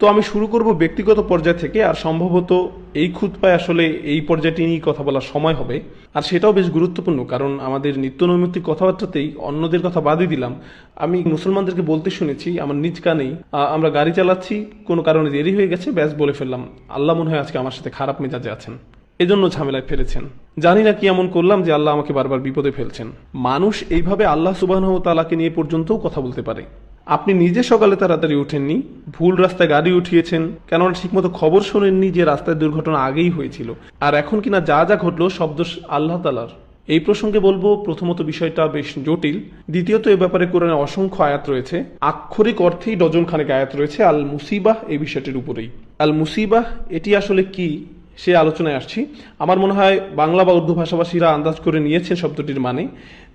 তো আমি শুরু করব ব্যক্তিগত পর্যায় থেকে, আর সম্ভবত এই খুতবায় আসলে এই পর্যায়টি নিয়ে কথা বলার সময় হবে। আর সেটাও বেশ গুরুত্বপূর্ণ, কারণ আমাদের নিত্য নৈমিত্তিক কথাবার্তাতেই অন্যদের কথা বাদই দিলাম, আমি মুসলমানদেরকে বলতে শুনেছি আমার নিজ কানেই, আমরা গাড়ি চালাচ্ছি, কোনো কারণে দেরি হয়ে গেছে, ব্যাস বলে ফেললাম আল্লাহ মনে হয় আজকে আমার সাথে খারাপ মেজাজে আছেন, এজন্য ঝামেলায় ফেলেছেন। জানি না কি এমন করলাম যে আল্লাহ আমাকে বারবার বিপদে ফেলছেন। মানুষ এইভাবে আল্লাহ সুবহানাহু ওয়া তাআলাকে নিয়ে পর্যন্তও কথা বলতে পারে। আপনি নিজে সকালে তাড়াতাড়ি উঠেননি, ভুল রাস্তায় গাড়ি উঠিয়েছেন, কেননা ঠিকমতো খবর শোনেননি যে রাস্তায় দুর্ঘটনা আগেই হয়েছিল, আর এখন কিনা যা যা ঘটলো সব দোষ আল্লাহ তাআলার। এই প্রসঙ্গে বলবো, প্রথমত বিষয়টা বেশ জটিল, দ্বিতীয়ত এ ব্যাপারে কোরআনে অসংখ্য আয়াত রয়েছে, আক্ষরিক অর্থেই ডজন খানেক আয়াত রয়েছে আল মুসিবাহ এই বিষয়টির উপরেই। আল মুসিবাহ এটি আসলে কি সে আলোচনায় আসছি। আমার মনে হয় বাংলা বা উর্দু ভাষাভাষীরা আন্দাজ করে নিয়েছেন শব্দটির মানে,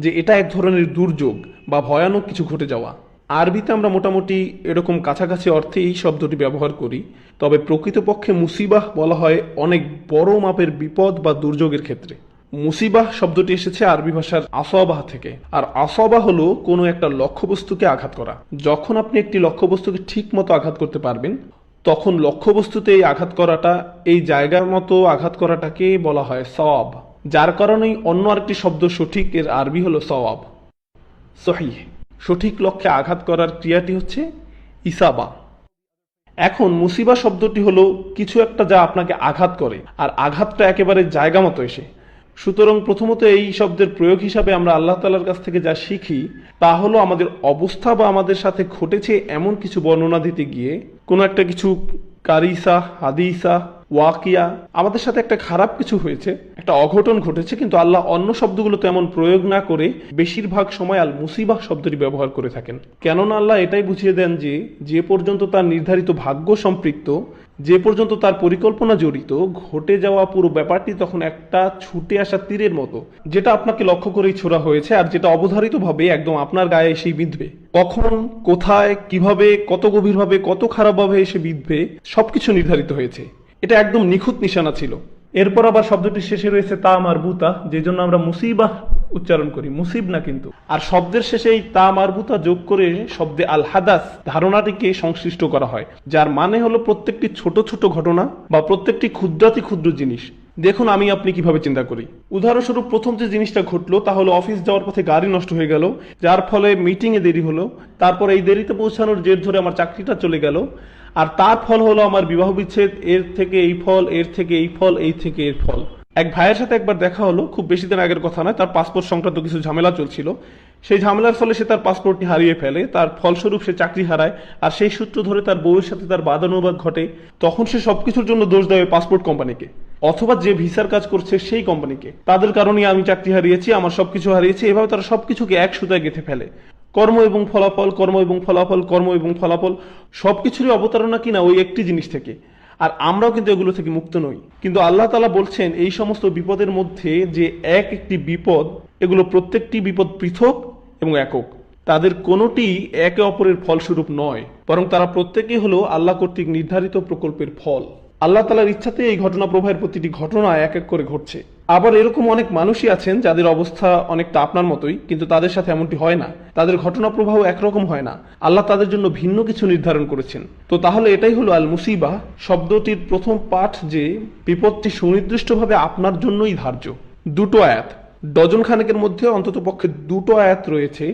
যে এটা এক ধরনের দুর্যোগ বা ভয়ানক কিছু ঘটে যাওয়া। আরবিতে আমরা মোটামুটি এরকম কাছাকাছি অর্থে এই শব্দটি ব্যবহার করি, তবে প্রকৃতপক্ষে মুসিবাহ বলা হয় অনেক বড় মাপের বিপদ বা দুর্যোগের ক্ষেত্রে। মুসিবাহ শব্দটি এসেছে আরবি ভাষার আসবাহ থেকে, আর আসবাহ হলো কোনো একটা লক্ষ্যবস্তুকে আঘাত করা। যখন আপনি একটি লক্ষ্যবস্তুকে ঠিক মতো আঘাত করতে পারবেন, তখন লক্ষ্যবস্তুতে এই আঘাত করাটা, এই জায়গার মতো আঘাত করাটাকে বলা হয় সওয়াব, যার কারণেই অন্য আরেকটি শব্দ সঠিক এর আরবি হলো সওয়াব, সহিহ। সঠিক লক্ষ্যে আঘাত করার ক্রিয়াটি হচ্ছে ইসাবা। এখন মুসিবা শব্দটি হলো কিছু একটা যা আপনাকে আঘাত করে, আর আঘাতটা একেবারে জায়গা মতো এসে। সুতরাং প্রথমত এই শব্দের প্রয়োগ হিসাবে আমরা আল্লাহ তাআলার কাছ থেকে যা শিখি তা হলো আমাদের অবস্থা বা আমাদের সাথে ঘটেছে এমন কিছু বর্ণনা দিতে গিয়ে, কোনো একটা কিছু কারিসা, হাদিসা, ওয়াকিয়া, আমাদের সাথে একটা খারাপ কিছু হয়েছে, একটা অঘটন ঘটেছে, কিন্তু আল্লাহ অন্য শব্দগুলো তো এমন প্রয়োগ না করে বেশিরভাগ সময় আল মুসিবাহ শব্দটি ব্যবহার করে থাকেন। কেননা আল্লাহ এটাই বুঝিয়ে দেন যে যে পর্যন্ত তার নির্ধারিত ভাগ্য সম্পৃক্ত, যে পর্যন্ত তার পরিকল্পনা জড়িত, ঘটে যাওয়া পুরো ব্যাপারটি তখন একটা ছুটে আসা তীরের মতো, যেটা আপনাকে লক্ষ্য করেই ছোড়া হয়েছে, আর যেটা অবধারিতভাবে একদম আপনার গায়ে এসেই বিঁধবে। কখন, কোথায়, কিভাবে, কত গভীরভাবে, কত খারাপভাবে এসে বিঁধবে সবকিছু নির্ধারিত হয়েছে। এটা একদম নিখুঁত নিশানা ছিল। এরপর আবার শব্দটি শেষে রয়েছে তা মারবুতা, যে জন্য আমরা মুসিবাহ উচ্চারণ করি, মুসিব না কিন্তু। আর শব্দের শেষে এই তা মারবুতা যোগ করে শব্দে আল হাদাস ধারণাটিকে সংশ্লিষ্ট করা হয়, যার মানে হলো প্রত্যেকটি ছোট ছোট ঘটনা বা প্রত্যেকটি ক্ষুদ্রাতি ক্ষুদ্র জিনিস। দেখুন আমি আপনি কিভাবে চিন্তা করি। উদাহরণস্বরূপ প্রথম যে জিনিসটা ঘটলো তা হলো অফিস যাওয়ার পথে গাড়ি নষ্ট হয়ে গেল, যার ফলে মিটিংয়ে দেরি হলো, তারপর এই দেরিতে পৌঁছানোর জের ধরে আমার চাকরিটা চলে গেল, আর তার ফল হলো আমার বিবাহ বিচ্ছেদ, এর থেকে এই ফল, এর থেকে এই ফল, এই থেকে এর ফল। এক ভাইয়ের সাথে একবার দেখা হলো, খুব বেশি দিন আগের কথা নয়, তার পাসপোর্ট সংক্রান্ত কিছু ঝামেলা চলছিল। সেই ঝামেলার ফলে সে তার পাসপোর্টটি হারিয়ে ফেলে, তার ফলস্বরূপ সে চাকরি হারায়, আর সেই সূত্র ধরে তার বউয়ের সাথে তার বাদানুবাদ ঘটে। তখন সে সবকিছুর জন্য দোষ দেয় পাসপোর্ট কোম্পানিকে, অথবা যে ভিসার কাজ করছে সেই কোম্পানিকে। তাদের কারণে আমি চাকরি হারিয়েছি, আমার সবকিছু হারিয়েছি, এভাবে তারা সবকিছুকে এক সুতায় গেঁথে ফেলে। কর্ম এবং ফলাফল, কর্ম এবং ফলাফল, কর্ম এবং ফলাফল, সবকিছুরই অবতারণা কিনা ওই একটি জিনিস থেকে। আর আমরাও কিন্তু এগুলো থেকে মুক্ত নই। কিন্তু আল্লাহ তাআলা বলছেন এই সমস্ত বিপদের মধ্যে যে এক একটি বিপদ, এগুলো প্রত্যেকটি বিপদ পৃথক এবং একক, তাদের কোনোটি একে অপরের ফলস্বরূপ নয়, বরং তারা প্রত্যেকেই হলো আল্লাহ কর্তৃক নির্ধারিত প্রকল্পের ফল। আল্লাহ তাআলার ইচ্ছাতে এই ঘটনা প্রবাহের প্রতিটি ঘটনা এক এক করে ঘটছে। আবার এরকম অনেক মানুষই আছেন যাদের অবস্থা অনেকটা আপনার মতোই, কিন্তু তাদের সাথে এমনটি হয় না, তাদের ঘটনা প্রবাহ একরকম হয় না। আল্লাহ তাদের জন্য ভিন্ন কিছু নির্ধারণ করেছেন। তো তাহলে এটাই হলো আল মুসিবাহ শব্দটির প্রথম পাঠ, যে বিপদটি সুনির্দিষ্টভাবে আপনার জন্যই ধার্য। দুটো আয়াত, ডজন খানেকের মধ্যে অন্তত পক্ষে দুটো আয়াত রয়েছে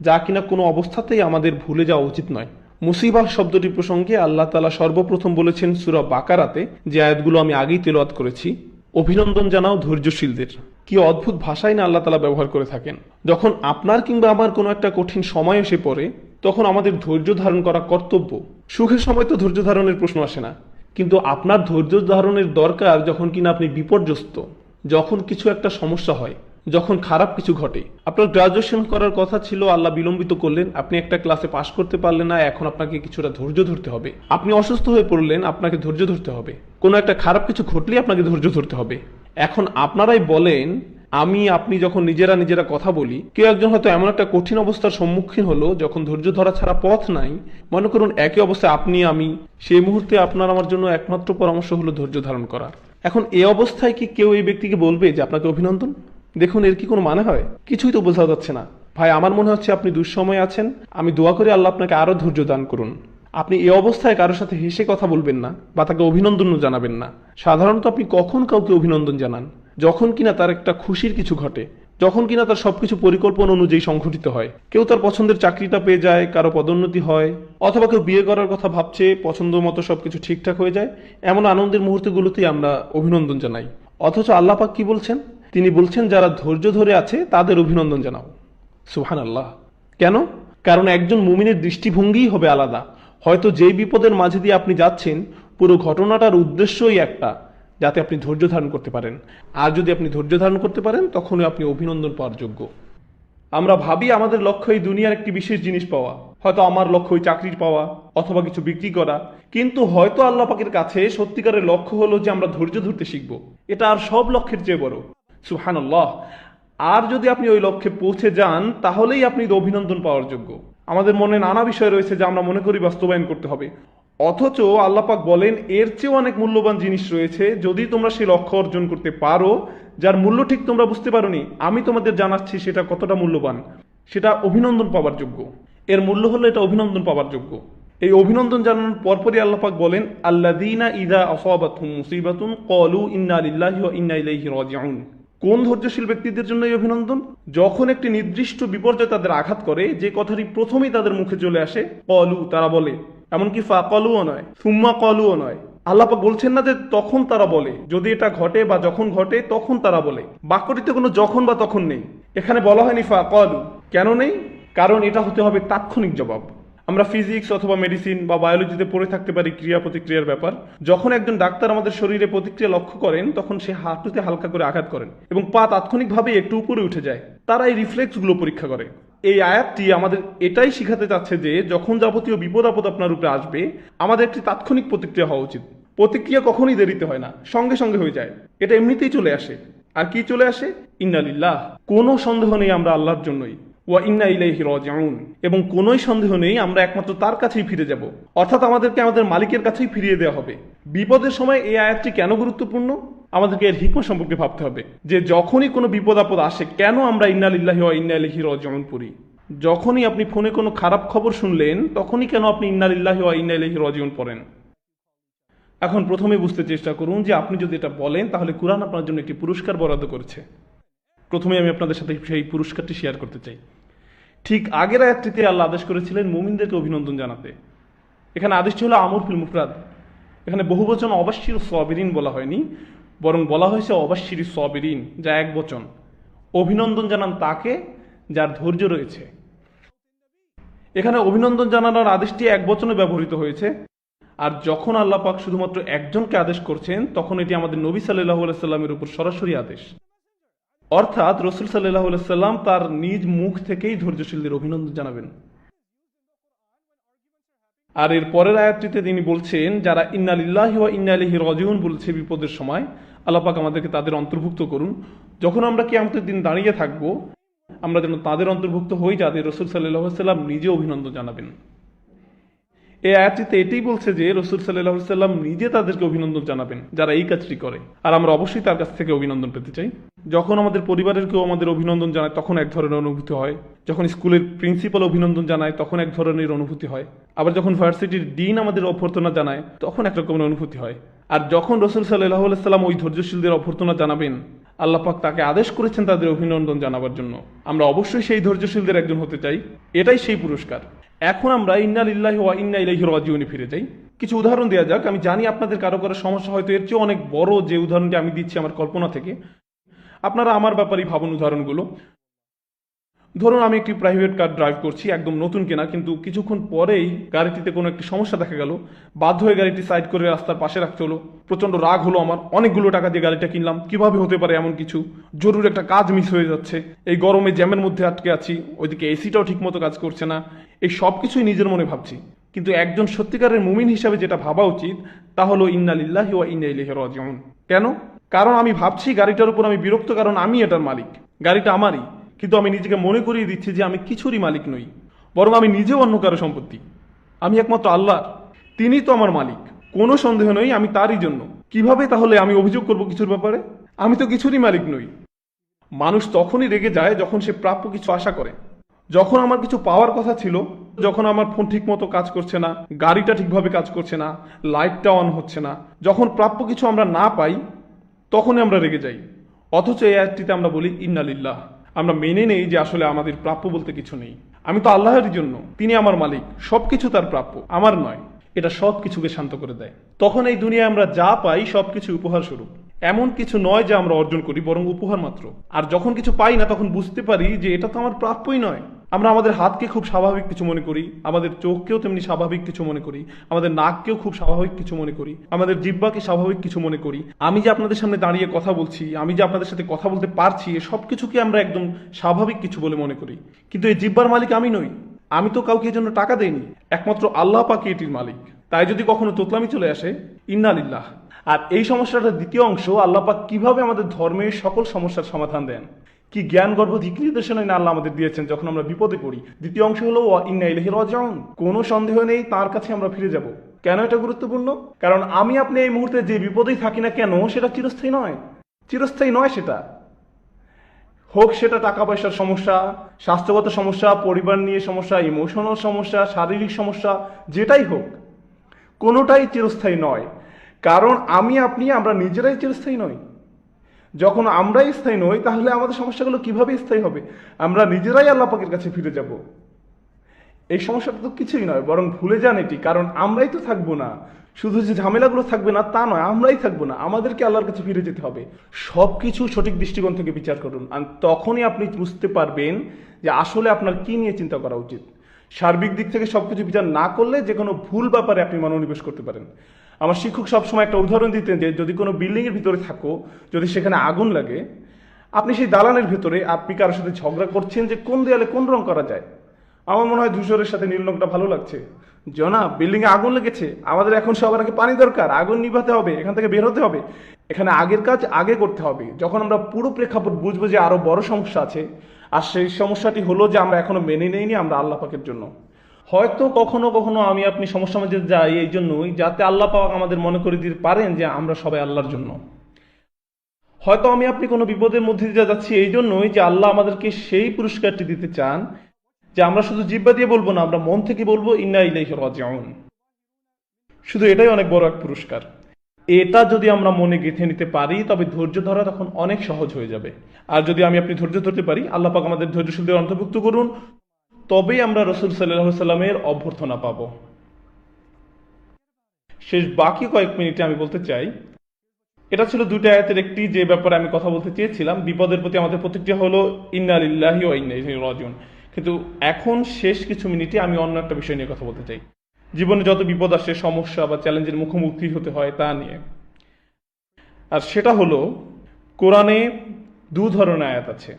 যা কিনা কোনো অবস্থাতেই আমাদের ভুলে যাওয়া উচিত নয়। মুসিবাহ শব্দটি প্রসঙ্গে আল্লাহ তাআলা সর্বপ্রথম বলেছেন সূরা বাকারাতে, যে আয়াতগুলো আমি আগেই তেলাওয়াত করেছি, অভিনন্দন জানাও ধৈর্যশীলদের। কি অদ্ভুত ভাষাই না আল্লাহ তাআলা ব্যবহার করে থাকেন। যখন আপনার কিংবা আমার কোনো একটা কঠিন সময় এসে পড়ে, তখন আমাদের ধৈর্য ধারণ করা কর্তব্য। সুখের সময় তো ধৈর্য ধারণের প্রশ্ন আসে না, কিন্তু আপনার ধৈর্য ধারণের দরকার যখন কিনা আপনি বিপর্যস্ত, যখন কিছু একটা সমস্যা হয়, যখন খারাপ কিছু ঘটে। আপনার গ্রাজুয়েশন করার কথা ছিল, আল্লাহ বিলম্বিত করলেন, আপনি একটা ক্লাসে পাশ করতে পারলেন না, এখন আপনাকে কিছুটা ধৈর্য ধরতে হবে। আপনি অসুস্থ হয়ে পড়লেন, আপনাকে ধৈর্য ধরতে হবে। কোনো একটা খারাপ কিছু ঘটলে আপনাকে ধৈর্য ধরতে হবে। এখন আপনারাই বলেন, আপনি যখন নিজেরা কথা বলি, কেউ একজন হয়তো এমন একটা কঠিন অবস্থার সম্মুখীন হলো যখন ধৈর্য ধরা ছাড়া পথ নাই, মনে করুন একই অবস্থায় আপনি আমি, সেই মুহূর্তে আপনার আমার জন্য একমাত্র পরামর্শ হলো ধৈর্য ধারণ করা। এখন এই অবস্থায় কি কেউ এই ব্যক্তিকে বলবে যে আপনাকে অভিনন্দন? দেখুন এর কি কোনো মানে হয়? কিছুই তো বোঝা যাচ্ছে না। ভাই আমার মনে হচ্ছে আপনি দুঃসময়ে আছেন, আমি দোয়া করি আল্লাহ আপনাকে আরো ধৈর্য দান করুন। আপনি এই অবস্থায় কারোর সাথে হেসে কথা বলবেন না বা তাকে অভিনন্দনও জানাবেন না। সাধারণত আপনি কখন কাউকে অভিনন্দন জানান? যখন কিনা তার একটা খুশির কিছু ঘটে, যখন কিনা তার সবকিছু পরিকল্পনা অনুযায়ী সংঘটিত হয়। কেউ তার পছন্দের চাকরিটা পেয়ে যায়, কারো পদোন্নতি হয়, অথবা কেউ বিয়ে করার কথা ভাবছে, পছন্দ মতো সবকিছু ঠিকঠাক হয়ে যায়। এমন আনন্দের মুহূর্তগুলোতেই আমরা অভিনন্দন জানাই। অথচ আল্লাহ পাক কি বলছেন? তিনি বলছেন যারা ধৈর্য ধরে আছে তাদের অভিনন্দন জানাও। সুবহানাল্লাহ। কেন? কারণ একজন মুমিনের দৃষ্টিভঙ্গিই হবে আলাদা। হয়তো যেই বিপদের মাঝে দিয়ে আপনি যাচ্ছেন, পুরো ঘটনাটার উদ্দেশ্যই একটা, যাতে আপনি ধৈর্য ধারণ করতে পারেন। আর যদি আপনি ধৈর্য ধারণ করতে পারেন, তখনই আপনি অভিনন্দন পাওয়ার যোগ্য। আমরা ভাবি আমাদের লক্ষ্য এই দুনিয়ার একটি বিশেষ জিনিস পাওয়া, হয়তো আমার লক্ষ্য ওই চাকরির পাওয়া অথবা কিছু বিক্রি করা, কিন্তু হয়তো আল্লাহ পাকের কাছে সত্যিকারের লক্ষ্য হলো যে আমরা ধৈর্য ধরতে শিখব। এটা আর সব লক্ষ্যের চেয়ে বড়। সুবহানাল্লাহ। আর যদি আপনি ওই লক্ষ্যে পৌঁছে যান, তাহলেই আপনি অভিনন্দন পাওয়ার যোগ্য। আমাদের মনে নানা বিষয় রয়েছে যা আমরা মনে করি বাস্তবায়ন করতে হবে, অথচ আল্লাহ পাক বলেন এর চেয়েও অনেক মূল্যবান জিনিস রয়েছে। যদি তোমরা সেই লক্ষ্য অর্জন করতে পারো, যার মূল্য ঠিক তোমরা বুঝতে পারোনি, আমি তোমাদের জানাচ্ছি সেটা কতটা মূল্যবান, সেটা অভিনন্দন পাওয়ার যোগ্য। এর মূল্য হলো এটা অভিনন্দন পাওয়ার যোগ্য। এই অভিনন্দন জানানোর পরপরই আল্লাহ পাক বলেন, আল্লাযীনা ইযা আসাবাতহুম মুসিবাতুন ক্বালু ইন্না লিল্লাহি ওয়া ইন্না ইলাইহি রাজিউন। কোন ধৈর্যশীল ব্যক্তিদের জন্য এই অভিনন্দন? যখন একটি নির্দিষ্ট বিপর্যয় তাদের আঘাত করে, যে কথাটি প্রথমেই তাদের মুখে চলে আসে, ক্বালু, তারা বলে। এমনকি ফাকালুও নয়, সুম্মা ক্বালুও নয়। আল্লাহ পাক বলছেন না যে তখন তারা বলে, যদি এটা ঘটে বা যখন ঘটে তখন তারা বলে। বাক্যটিতে কোনো যখন বা তখন নেই। এখানে বলা হয়নি ফাকালু। কেন নেই? কারণ এটা হতে হবে তাৎক্ষণিক জবাব। আমরা ফিজিক্স অথবা মেডিসিন বা বায়োলজিতে পড়ে থাকতে পারি ক্রিয়া প্রতিক্রিয়ার ব্যাপার। যখন একজন ডাক্তার আমাদের শরীরে প্রতিক্রিয়া লক্ষ্য করেন, তখন সে হাঁটুতে হালকা করে আঘাত করেন এবং পা তাৎক্ষণিকভাবে একটু উপরে উঠে যায়। তারা এই রিফ্লেক্সগুলো পরীক্ষা করে। এই আয়াতটি আমাদের এটাই শিখাতে চাচ্ছে যে যখন যাবতীয় বিপদ আপদ আপনার উপরে আসবে, আমাদের একটি তাৎক্ষণিক প্রতিক্রিয়া হওয়া উচিত। প্রতিক্রিয়া কখনই দেরিতে হয় না, সঙ্গে সঙ্গে হয়ে যায়। এটা এমনিতেই চলে আসে। আর কি চলে আসে? ইন্না লিল্লাহ। কোনো সন্দেহ নেই আমরা আল্লাহর জন্যই, ওয়া ইন্না ইলাইহি রাজিউন, এবং কোনোই সন্দেহ নেই আমরা একমাত্র তার কাছেই ফিরে যাব। অর্থাৎ আমাদেরকে আমাদের মালিকের কাছেই ফিরিয়ে দেওয়া হবে। বিপদের সময় এই আয়াতটি কেন গুরুত্বপূর্ণ? আমাদেরকে এর হিকমা সম্পর্কে ভাবতে হবে যে যখনই কোনো বিপদ আপদ আসে, কেন আমরা ইন্না লিল্লাহি ওয়া ইন্না ইলাইহি রাজিউন পড়ি। যখনই আপনি ফোনে কোনো খারাপ খবর শুনলেন, তখনই কেন আপনি ইন্না লিল্লাহি ওয়া ইন্না ইলাইহি রাজিউন পড়েন? এখন প্রথমে বুঝতে চেষ্টা করুন যে আপনি যদি এটা বলেন, তাহলে কুরআন আপনার জন্য একটি পুরস্কার বরাদ্দ করেছে। প্রথমে আমি আপনাদের সাথে সেই পুরস্কারটি শেয়ার করতে চাই। ঠিক আগের আয়াতটিতে আল্লাহ আদেশ করেছিলেন মুমিনদেরকে অভিনন্দন জানাতে। এখানে আদেশটি হলো আমর ফিল মুফরাদ। এখানে বহুবচন অবাশশির সাবিরিন বলা হয়নি, বরং বলা হয়েছে অবাশশির সাবিরিন, যা এক বচন। অভিনন্দন জানান তাকে যার ধৈর্য রয়েছে। এখানে অভিনন্দন জানানোর আদেশটি এক বচনে ব্যবহৃত হয়েছে। আর যখন আল্লাহ পাক শুধুমাত্র একজনকে আদেশ করছেন, তখন এটি আমাদের নবী সাল্লাল্লাহু আলাইহি সাল্লামের উপর সরাসরি আদেশ। অর্থাৎ রাসূল সাল্লাল্লাহু আলাইহি সাল্লাম তার নিজ মুখ থেকেই ধৈর্যশীলদের অভিনন্দন জানাবেন। আর এর পরের আয়াতটিতে তিনি বলছেন, যারা ইন্না লিল্লাহি ওয়া ইন্না ইলাইহি রাজিউন বলছে বিপদের সময়, আল্লাহ পাক আমাদেরকে তাদের অন্তর্ভুক্ত করুন। যখন আমরা কিয়ামতের দিন দাঁড়িয়ে থাকবো, আমরা যেন তাদের অন্তর্ভুক্ত হই যাদের রাসূল সাল্লাল্লাহু আলাইহি সাল্লাম নিজে অভিনন্দন জানাবেন। এই আয়াতটিতে এটাই বলছে যে রাসূল সাল্লাল্লাহু আলাইহি সাল্লাম নিজে তাদেরকে অভিনন্দন জানাবেন যারা এই কাজটি করে। আর আমরা অবশ্যই তার কাছ থেকে অভিনন্দন পেতে চাই। যখন আমাদের পরিবারের কেউ আমাদের অভিনন্দন জানায়, তখন এক ধরনের অনুভূতি হয়। যখন স্কুলের প্রিন্সিপাল অভিনন্দন জানায়, তখন এক ধরনের অনুভূতি হয়। আবার যখন ভার্সিটির ডিন আমাদের অভ্যর্থনা জানায়, তখন এক রকমের অনুভূতি হয়। আর যখন রাসূল সাল্লাল্লাহু আলাইহি সাল্লাম ওই ধৈর্যশীলদের অভ্যর্থনা জানাবেন, আল্লাহ পাক তাকে আদেশ করেছেন তাদের অভিনন্দন জানাবার জন্য। আমরা অবশ্যই সেই ধৈর্যশীলদের একজন হতে চাই। এটাই সেই পুরস্কার। এখন আমরা ইন্না লিল্লাহি ওয়া ইন্না ইলাইহি রাজিউনে ফিরে যাই। কিছু উদাহরণ দেওয়া যাক। আমি জানি আপনাদের কারো কারো সমস্যা হয়তো এর চেয়ে অনেক বড় যে উদাহরণটি আমি দিচ্ছি আমার কল্পনা থেকে। আপনারা আমার ব্যাপারেই ভাবুন উদাহরণগুলো। ধরুন আমি একটি প্রাইভেট কার ড্রাইভ করছি, একদম নতুন কেনা, কিন্তু কিছুক্ষণ পরেই গাড়িটিতে কোনো একটি সমস্যা দেখা গেল। বাধ্য হয়ে গাড়িটি সাইড করে রাস্তার পাশে রাখতে হলো। প্রচন্ড রাগ হলো আমার। অনেকগুলো টাকা দিয়ে গাড়িটা কিনলাম, কিভাবে হতে পারে এমন কিছু? জরুরি একটা কাজ মিস হয়ে যাচ্ছে, এই গরমে জ্যামের মধ্যে আটকে আছি, ওইদিকে এসিটাও ঠিক মতো কাজ করছে না। এই সব কিছুই নিজের মনে ভাবছি। কিন্তু একজন সত্যিকারের মুমিন হিসাবে যেটা ভাবা উচিত তা হলো ইন্না লিল্লাহি ওয়া ইন্না ইলাইহি রাজিউন। কেন? কারণ আমি ভাবছি গাড়িটার উপর আমি বিরক্ত, কারণ আমি এটার মালিক, গাড়িটা আমারই। কিন্তু আমি নিজেকে মনে করিয়ে দিচ্ছি যে আমি কিছুরই মালিক নই, বরং আমি নিজেও অন্য কারো সম্পত্তি। আমি একমাত্র আল্লাহর, তিনি তো আমার মালিক। কোনো সন্দেহ নেই আমি তারই জন্য। কিভাবে তাহলে আমি অভিযোগ করব কিছুর ব্যাপারে? আমি তো কিছুরই মালিক নই। মানুষ তখনই রেগে যায় যখন সে প্রাপ্য কিছু আশা করে, যখন আমার কিছু পাওয়ার কথা ছিল, যখন আমার ফোন ঠিক মতো কাজ করছে না, গাড়িটা ঠিকভাবে কাজ করছে না, লাইটটা অন হচ্ছে না, যখন প্রাপ্য কিছু আমরা না পাই, তখনই আমরা রেগে যাই। অথচ এই আয়াতটিতে আমরা বলি ইন্না লিল্লাহ। আমরা মেনে নেই যে আসলে আমাদের প্রাপ্য বলতে কিছু নেই। আমি তো আল্লাহর জন্য, তিনি আমার মালিক, সবকিছু তার প্রাপ্য, আমার নয়। এটা সব কিছুকে শান্ত করে দেয়। তখন এই দুনিয়ায় আমরা যা পাই সবকিছু উপহার স্বরূপ, এমন কিছু নয় যে আমরা অর্জন করি, বরং উপহার মাত্র। আর যখন কিছু পাই না, তখন বুঝতে পারি যে এটা তো আমার প্রাপ্যই নয়। আমরা আমাদের হাতকে খুব স্বাভাবিক কিছু মনে করি, আমাদের চোখকেও তেমনি স্বাভাবিক কিছু মনে করি, আমাদের নাককেও খুব স্বাভাবিক কিছু মনে করি, আমাদের জিহ্বাকে স্বাভাবিক কিছু মনে করি। আমি যে আপনাদের সামনে দাঁড়িয়ে কথা বলছি, আমি যে আপনাদের সাথে কথা বলতে পারছি, সব কিছুকে আমরা একদম স্বাভাবিক কিছু বলে মনে করি। কিন্তু এই জিহ্বার মালিক আমি নই, আমি তো কাউকে এর জন্য টাকা দেইনি, একমাত্র আল্লাহ পাকই এটির মালিক। তাই যদি কখনো তোতলামি চলে আসে, ইন্না লিল্লাহ। আর এই সমস্যাটার দ্বিতীয় অংশ, আল্লাহ পাক কিভাবে আমাদের ধর্মের সকল সমস্যার সমাধান দেন, কি জ্ঞান গর্ভ দিক নির্দেশনা না আল্লাহ আমাদের দিয়েছেন যখন আমরা বিপদে পড়ি। দ্বিতীয় অংশ হলো ইন্না ইলাইহি রাজিউন, কোনো সন্দেহ নেই তার কাছে আমরা ফিরে যাব। কেন এটা গুরুত্বপূর্ণ? কারণ আমি আপনি এই মুহূর্তে যে বিপদেই থাকি না কেন, সেটা চিরস্থায়ী নয়, চিরস্থায়ী নয়। সেটা হোক সেটা টাকা পয়সার সমস্যা, স্বাস্থ্যগত সমস্যা, পরিবার নিয়ে সমস্যা, ইমোশনাল সমস্যা, শারীরিক সমস্যা, যেটাই হোক, কোনোটাই চিরস্থায়ী নয়। কারণ আমি আপনি আমরা নিজেরাই চিরস্থায়ী নই। যখন আমরাই স্থায়ী নই, তাহলে আমাদের সমস্যাগুলো কিভাবে স্থায়ী হবে? আমরা নিজেরাই আল্লাহ পাকের কাছে ফিরে যাব। এই সমস্যাটা তো কিছুই নয়, বরং ভুলে যান এটি। কারণ আমরাই তো থাকবো না, শুধু যে ঝামেলাগুলো থাকবে না তা নয়, আমরাই থাকবো না, আমাদেরকে আল্লাহর কাছে ফিরে যেতে হবে। সবকিছু সঠিক দৃষ্টিকোণ থেকে বিচার করুন, আর তখনই আপনি বুঝতে পারবেন যে আসলে আপনার কি নিয়ে চিন্তা করা উচিত। সার্বিক দিক থেকে সবকিছু বিচার না করলে যে কোনো ভুল ব্যাপারে আপনি মনোনিবেশ করতে পারেন। আমার শিক্ষক সবসময় একটা উদাহরণ দিতেন যে যদি কোনো বিল্ডিং এর ভিতরে থাকো, যদি সেখানে আগুন লাগে, আপনি সেই দালানের ভিতরে আপনি কারোর সাথে ঝগড়া করছেন যে কোন দেয়ালে কোন রং করা যায়। আমার মনে হয় ধূসরের সাথে নীল রংটা ভালো লাগছে। জনাব, বিল্ডিং এ আগুন লেগেছে, আমাদের এখন সবার আগে পানি দরকার, আগুন নিভাতে হবে, এখান থেকে বের হতে হবে। এখানে আগের কাজ আগে করতে হবে। যখন আমরা পুরো প্রেক্ষাপট বুঝবো যে আরো বড় সমস্যা আছে, আর সেই সমস্যাটি হলো যে আমরা এখনো মেনে নেইনি আমরা আল্লাহ পাকের জন্য। হয়তো কখনো কখনো আমি আপনি সমস্যার মধ্যে যাই এই জন্যই যাতে আল্লাহ পাক আমাদের মনে করে দিতে পারেন যে আমরা সবাই আল্লাহর জন্য। হয়তো আমি আপনি কোনো বিপদের মধ্যে দিয়ে যাচ্ছি এই জন্যই যে আল্লাহ আমাদেরকে সেই পুরস্কারটি দিতে চান যে আমরা শুধু জিহ্বা দিয়ে বলবো না, আমরা মন থেকে বলবো ইন্না ইলাইহি রাজিউন। শুধু এটাই অনেক বড় এক পুরস্কার। এটা যদি আমরা মনে গেঁথে নিতে পারি, তবে ধৈর্য ধরা তখন অনেক সহজ হয়ে যাবে। আর যদি আমি আপনি ধৈর্য ধরতে পারি, আল্লাহ পাক আমাদের ধৈর্যশীলদের অন্তর্ভুক্ত করুন, তবেই আমরা রাসূল সাল্লাল্লাহু আলাইহি সাল্লামের অভ্যর্থনা পাব। শেষ বাকি কয়েক মিনিটে আমি বলতে চাই, এটা ছিল দুটো আয়াতের একটি যে ব্যাপারে আমি কথা বলতে চেয়েছিলাম। বিপদের প্রতি আমাদের প্রতিক্রিয়া হলো ইন্না লিল্লাহি ওয়া ইন্না ইলাইহি রাজিউন। কিন্তু এখন শেষ কিছু মিনিটে আমি অন্য একটা বিষয় নিয়ে কথা বলতে চাই। জীবনে যত বিপদ আসে, সমস্যা বা চ্যালেঞ্জের মুখোমুখি হতে হয় তা নিয়ে। আর সেটা হলো, কোরআনে দু ধরনের আয়াত আছে।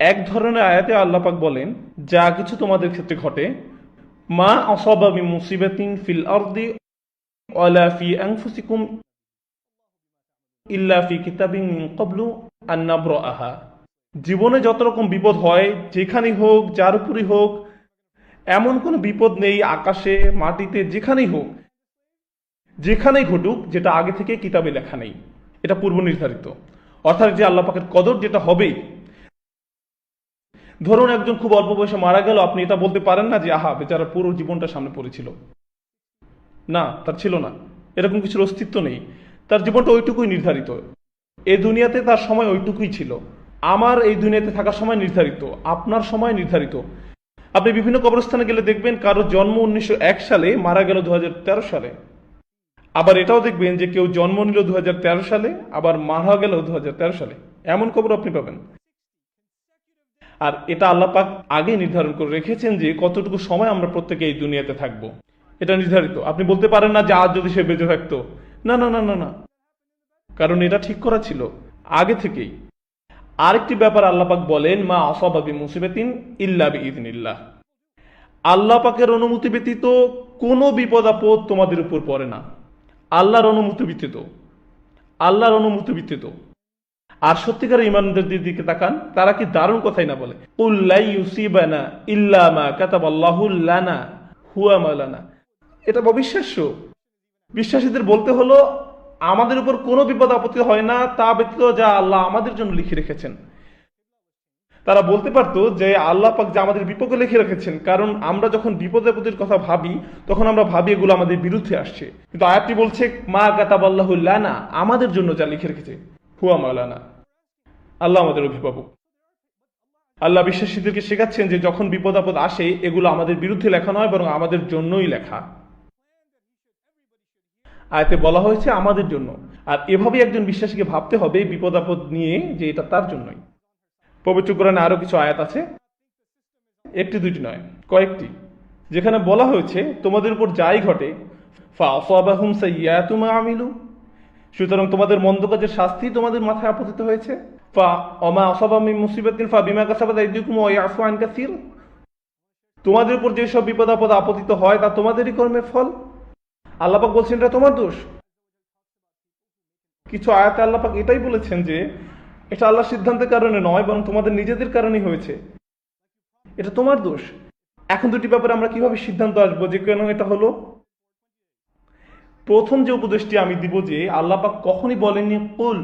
এক ধরনের আয়াতে আল্লাহ পাক বলেন, যা কিছু তোমাদের ক্ষেত্রে ঘটে, মা আসাবা মিন মুসিবাতিন ফিল আরদি ওয়ালা ফি আনফুসিকুম ইল্লা ফি কিতাবিন মিন ক্বাবলু আন নাবরাআহা। জীবনে যত রকম বিপদ হয়, যেখানেই হোক, যার উপরই হোক, এমন কোনো বিপদ নেই আকাশে মাটিতে, যেখানেই হোক, যেখানেই ঘটুক, যেটা আগে থেকে কিতাবে লেখা নেই। এটা পূর্ব নির্ধারিত, অর্থাৎ যে আল্লাহ পাকের কদর যেটা হবেই। ধরুন একজন খুব অল্প বয়সে মারা গেল, আপনি এটা বলতে পারেন না যে আহা বেচারা পুরো জীবনটা সামনে পড়েছিল। না, তার ছিল না, এরকম কিছুর অস্তিত্ব নেই। তার জীবনটা ওইটুকুই নির্ধারিত, এই দুনিয়াতে তার সময় ওইটুকুই ছিল। আমার এই দুনিয়াতে থাকার সময় নির্ধারিত, আপনার সময় নির্ধারিত। আপনি বিভিন্ন কবরস্থানে গেলে দেখবেন কারো জন্ম 1901 সালে, মারা গেল 2013 সালে। আবার এটাও দেখবেন যে কেউ জন্ম নিল 2013 সালে, আবার মারা গেল 2013 সালে। এমন কবর আপনি পাবেন। আর এটা আল্লাহ পাক আগে নির্ধারণ করে রেখেছেন যে কতটুকু সময় আমরা প্রত্যেকে এই দুনিয়াতে থাকবো, এটা নির্ধারিত। আপনি বলতে পারেন না যে আজ যদি সে বেঁচে থাকতো, না না না না না, কারণ এটা ঠিক করা ছিল আগে থেকেই। আরেকটি ব্যাপার আল্লাহ পাক বলেন, মা আসাবা বি মুসিবাতিন ইল্লা বিইذনিল্লাহ। আল্লাহ পাকের অনুমতি ব্যতীত কোনো বিপদ আপদ তোমাদের উপর পড়ে না, আল্লাহর অনুমতি ব্যতীত, আল্লাহর অনুমতি ব্যতীত। আর সত্যিকার ইমানদারদের দিকে তাকান, তারা কি দারুণ কথাই না বলে, কুল লা ইউসিবানা ইল্লা মা কাতাবাল্লাহু লানা হুয়া মাওলানা। এটা অবিশ্বাস্য। বিশ্বাসীদের বলতে হলো আমাদের উপর কোনো বিপদ আপত্তি হয় না তা ব্যতীত যা আল্লাহ আমাদের জন্য লিখে রেখেছেন। তারা বলতে পারতো যে আল্লাহ পাক যে আমাদের বিপদে লিখে রেখেছেন, কারণ আমরা যখন বিপদ আপদের কথা ভাবি তখন আমরা ভাবি এগুলো আমাদের বিরুদ্ধে আসছে। কিন্তু আয়াতটি বলছে মা কাতাবাল্লাহু লানা, আমাদের জন্য যা লিখে রেখেছে, হুয়া মাওলানা, আল্লাহ আমাদের অভিভাবক। আল্লাহ বিশ্বাসীদেরকে শেখাচ্ছেন যে যখন বিপদ আপদ আসে এগুলো আমাদের বিরুদ্ধে লেখা নয়, বরং আমাদের জন্যই লেখা। আয়াতে বলা হয়েছে আমাদের জন্য, আর এভাবেই একজন বিশ্বাসীকে ভাবতে হবে বিপদ আপদ নিয়ে যে এটা তার জন্যই। পবিত্র কোরআনে আরো কিছু আয়াত আছে, একটি দুইটি নয়, কয়েকটি, যেখানে বলা হয়েছে তোমাদের উপর যাই ঘটে ফাআসাবাহুম সাইয়্যাতু মা আমিলু, সুতরাং তোমাদের মন্দ কাজের শাস্তি তোমাদের মাথায় আপতিত হয়েছে। ফামা আসাবা মিন মুসিবাতিন ফাবিমা কাসাবাত আইদিকুম ওয়া ইয়াফু আন কাসীর, তোমাদের উপর যেসব বিপদ আপদ আপতিত হয় তা তোমাদেরই কর্মের ফল। আল্লাহ পাক বলছেন এটা তোমার দোষ। কিছু আয়াতে আল্লাহ পাক এটাই বলেছেন যে এটা আল্লাহর সিদ্ধান্তের কারণে নয়, বরং তোমাদের নিজেদের কারণেই হয়েছে, এটা তোমার দোষ। এখন দুটি ব্যাপারে আমরা কিভাবে সিদ্ধান্ত আসবো যে কেন এটা হলো? প্রথম যে উপদেশটি আমি দিব যে আল্লাহ পাক কখনই বলেননি কুল,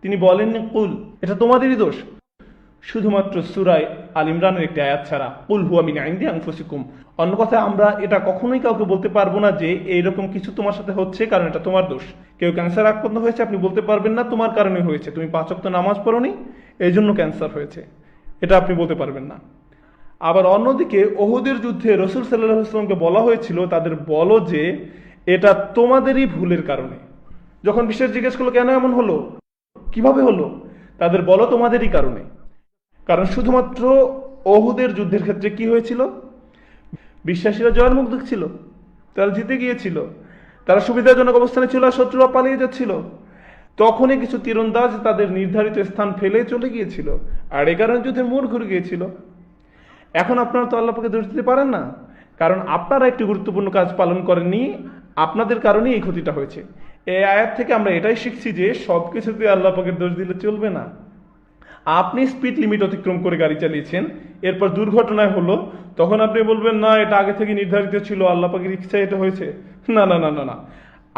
তিনি বলেননি কুল এটা তোমাদেরই দোষ, শুধুমাত্র সূরা আল ইমরানের একটি আয়াত ছাড়া, কুল হুয়া মিন ইনদি আনফুসিকুম। অন্য কথায় আমরা এটা কখনোই কাউকে বলতে পারবো না যে এইরকম কিছু তোমার সাথে হচ্ছে কারণ এটা তোমার দোষ। কেউ ক্যান্সার আক্রান্ত হয়েছে, আপনি বলতে পারবেন না তোমার কারণে হয়েছে, তুমি 5 ওয়াক্ত নামাজ পড়োনি এই জন্য ক্যান্সার হয়েছে, এটা আপনি বলতে পারবেন না। আবার অন্যদিকে ওহুদের যুদ্ধে রাসূল সাল্লাল্লাহু আলাইহি ওয়াসাল্লামকে বলা হয়েছিল তাদের বলো যে এটা তোমাদেরই ভুলের কারণে। যখন বিশ্বাস জিজ্ঞেস করলো কেন এমন হলো, কিভাবে হলো, তাদের বলো তোমাদেরই কারণে। কারণ শুধুমাত্র ওহুদের যুদ্ধের ক্ষেত্রে কি হয়েছিল, বিশ্বাসীরা জয়ের মুখ দেখছিল, তারা জিতে গিয়েছিল, তারা সুবিধাজনক অবস্থানে ছিল আর শত্রুরা পালিয়ে যাচ্ছিল, তখনই কিছু তীরন্দাজ তাদের নির্ধারিত স্থান ফেলে চলে গিয়েছিল, আর এই কারণে যুদ্ধের মোড় ঘুরে গিয়েছিল। এখন আপনারা তো আল্লাহ পাকে দোষ দিতে পারেন না, কারণ আপনারা একটি গুরুত্বপূর্ণ কাজ পালন করেননি, আপনাদের কারণেই এই ক্ষতিটা হয়েছে। এই আয়াত থেকে আমরা এটাই শিখছি যে সবকিছুতে আল্লাহ পাকের দোষ দিলে চলবে না। আপনি স্পিড লিমিট অতিক্রম করে গাড়ি চালিয়েছেন, এরপর দুর্ঘটনায় হলো, তখন আপনি বলবেন না এটা আগে থেকে নির্ধারিত ছিল, আল্লাহ পাকের ইচ্ছায় এটা হয়েছে। না না না না না,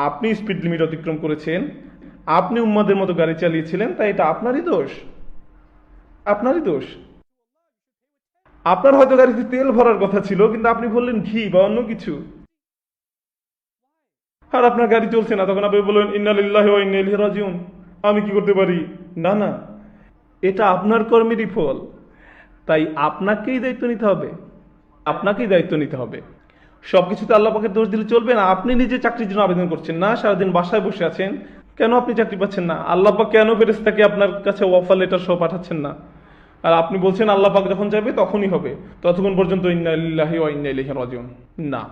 আপনি স্পিড লিমিট অতিক্রম করেছেন, আপনি উম্মাদের মতো গাড়ি চালিয়েছিলেন, তাই এটা আপনারই দোষ, আপনারই দোষ। আপনার হয়তো গাড়িতে তেল ভরার কথা ছিল, কিন্তু আপনি বললেন ঘি বা অন্য কিছু, আর আপনার গাড়ি চলছে না, তখন আপনি বললেন ইন্না লিল্লাহি ওয়া ইন্না ইলাইহি রাজিউন, আমি কি করতে পারি? না না, এটা আপনার কর্মেরই ফল, তাই আপনাকেই দায়িত্ব নিতে হবে, আপনাকেই দায়িত্ব নিতে হবে। সবকিছুতে আল্লাহ পাকের দোষ দিলে চলবে না। আপনি নিজে চাকরির জন্য আবেদন করছেন না, সারাদিন বাসায় বসে আছেন, কেন আপনি চাকরি পাচ্ছেন না? আল্লাহ পাক কেন ফেরেশতাকে আপনার কাছে অফার লেটার সহ পাঠাচ্ছেন না? আর আপনি বলছেন আল্লাহ পাক যখন চাইবে তখনই হবে, ততক্ষণ পর্যন্ত ইন্না লিল্লাহি ওয়া ইন্না ইলাইহি রাজিউন। না,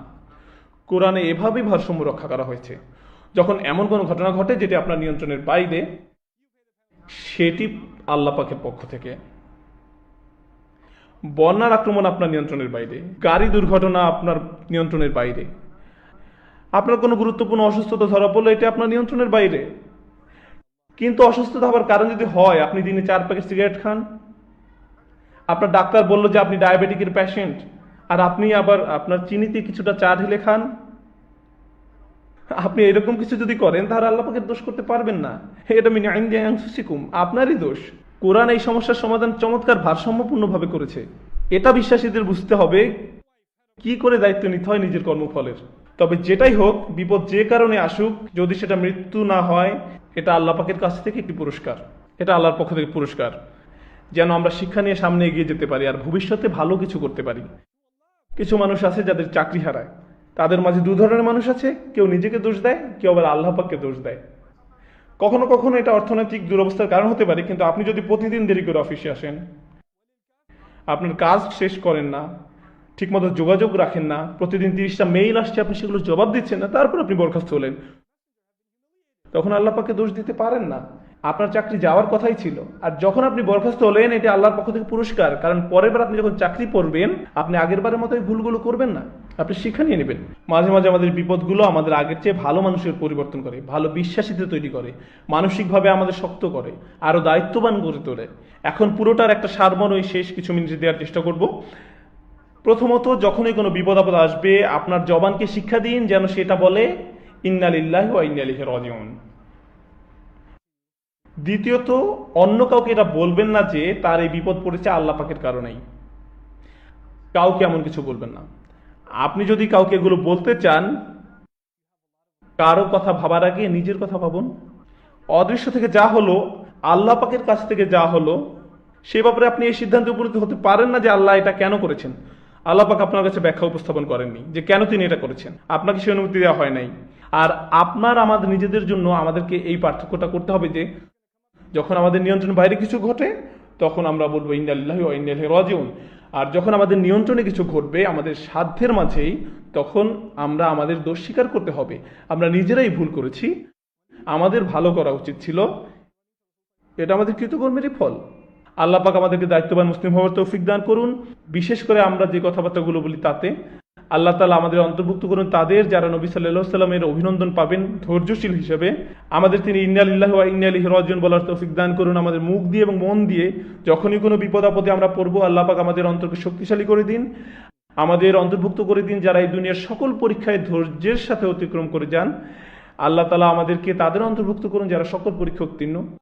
কোরআনে এভাবেই ভারসাম্য রক্ষা করা হয়েছে। যখন এমন কোনো ঘটনা ঘটে যেটি আপনার নিয়ন্ত্রণের বাইরে, সেটি আল্লাহ পাকের পক্ষ থেকে। বন্যার আক্রমণ আপনার নিয়ন্ত্রণের বাইরে, গাড়ি দুর্ঘটনা আপনার নিয়ন্ত্রণের বাইরে, আপনার কোনো গুরুত্বপূর্ণ অসুস্থতা ধরা পড়লো, এটা আপনার নিয়ন্ত্রণের বাইরে। কিন্তু অসুস্থতা হওয়ার কারণ যদি হয় আপনি দিনে 4 প্যাকেট সিগারেট খান, আপনার ডাক্তার বললো যে আপনি ডায়াবেটিকের পেশেন্ট, আর আপনি আবার আপনার চিনিতে কিছুটা চা ঢেলে খান, আপনি এরকম কিছু যদি করেন তাহলে আল্লাহ পাকের দোষ করতে পারবেন না। এটা মিন ইনদি আনফুসিকুম, আপনারই দোষ। কোরআন এই সমস্যার সমাধান চমৎকার ভারসাম্যপূর্ণভাবে করেছে। এটা বিশ্বাসীদের বুঝতে হবে কি করে দায়িত্ব নিতে হয় নিজের কর্মফলের। তবে যেটাই হোক, বিপদ যে কারণে আসুক, যদি সেটা মৃত্যু না হয়, এটা আল্লাহ পাকের কাছ থেকে একটি পুরস্কার, এটা আল্লাহর পক্ষ থেকে পুরস্কার, যেন আমরা শিক্ষা নিয়ে সামনে এগিয়ে যেতে পারি আর ভবিষ্যতে ভালো কিছু করতে পারি। কিছু মানুষ আছে যাদের চাকরি হারায়, তাদের মাঝে 2 ধরনের মানুষ আছে, কেউ নিজেকে দোষ দেয়, কেউ আবার আল্লাহ পাককে দোষ দেয়। কখনো কখনো এটা অর্থনৈতিক দুরবস্থার কারণ হতে পারে, কিন্তু আপনি যদি প্রতিদিন দেরি করে অফিসে আসেন, আপনার কাজ শেষ করেন না, ঠিকমতো যোগাযোগ রাখেন না, প্রতিদিন 30টা মেইল আসছে আপনি সেগুলো জবাব দিচ্ছেন না, তারপর আপনি বরখাস্ত হলেন, তখন আল্লাহ পাককে দোষ দিতে পারেন না। আপনার চাকরি যাওয়ার কথাই ছিল, আর যখন আপনি বরখাস্ত হলেন এটা আল্লাহর পক্ষ থেকে পুরস্কার, কারণ পরের বার আপনি যখন চাকরি করবেন আপনি আগের বারের মতো এই ভুলগুলো করবেন না, আপনি শিক্ষা নিয়ে নেবেন। মাঝে মাঝে আমাদের বিপদগুলো আমাদের আগের চেয়ে ভালো মানুষের পরিবর্তন করে, ভালো বিশ্বাসীদের তৈরি করে, মানসিকভাবে আমাদের শক্ত করে, আরো দায়িত্ববান করে তোলে। এখন পুরোটার একটা সারমর্ম ওই শেষ কিছু মিনিট দেওয়ার চেষ্টা করব। প্রথমত, যখনই কোনো বিপদ আপদ আসবে আপনার জবানকে শিক্ষা দিন যেন সেটা বলে ইন্না লিল্লাহি ওয়া ইন্না ইলাইহি রাজিউন। দ্বিতীয়ত, অন্য কাউকে এটা বলবেন না যে তার এই বিপদ পড়েছে আল্লাহ পাকের কারণেই। কাউকে এমন কিছু বলবেন না। আপনি যদি কাউকে এগুলো বলতে চান, কারো কথা ভাবার আগে নিজের কথা ভাবুন। অদৃশ্য থেকে যা হলো, আল্লাহ পাকের কাছ থেকে যা হলো, সে ব্যাপারে আপনি এই সিদ্ধান্তে উপনীত হতে পারেন না যে আল্লাহ এটা কেন করেছেন। আল্লাহ পাক আপনার কাছে ব্যাখ্যা উপস্থাপন করেননি যে কেন তিনি এটা করেছেন, আপনাকে সে অনুমতি দেওয়া হয় নাই। আর আপনার আমাদের নিজেদের জন্য আমাদেরকে এই পার্থক্যটা করতে হবে যে যখন আমাদের নিয়ন্ত্রণ বাইরে কিছু ঘটে তখন আমরা বলবো ইন্না লিল্লাহি ওয়া ইন্না ইলাইহি রাজিউন। আর যখন আমাদের নিয়ন্ত্রণে কিছু ঘটবে আমাদের সাধ্যের মাঝেই, তখন আমরা আমাদের দোষ স্বীকার করতে হবে। আমরা নিজেরাই ভুল করেছি, আমাদের ভালো করা উচিত ছিল, এটা আমাদের কৃতকর্মেরই ফল। আল্লাহ পাক আমাদেরকে দায়িত্ববান মুসলিম হওয়ার তৌফিক দান করুন। বিশেষ করে আমরা যে কথাবার্তাগুলো বলি তাতে আল্লাহ তাআলা আমাদের অন্তর্ভুক্ত করুন তাদের যারা নবী সাল্লাল্লাহু আলাইহি সাল্লামের অভিনন্দন পাবেন ধৈর্যশীল হিসেবে। আমাদের তিনি ইন্না লিল্লাহি ওয়া ইন্না ইলাইহি রাজিউন বলার তৌফিক দান করুন। আমাদের মুখ দিয়ে এবং মন দিয়ে যখনই কোনো বিপদ আপদে আমরা পড়বো, আল্লাহ পাক আমাদের অন্তরকে শক্তিশালী করে দিন, আমাদের অন্তর্ভুক্ত করে দিন যারা এই দুনিয়ার সকল পরীক্ষায় ধৈর্যের সাথে অতিক্রম করে যান। আল্লাহ তাআলা আমাদেরকে তাদের অন্তর্ভুক্ত করুন যারা সকল পরীক্ষা উত্তীর্ণ।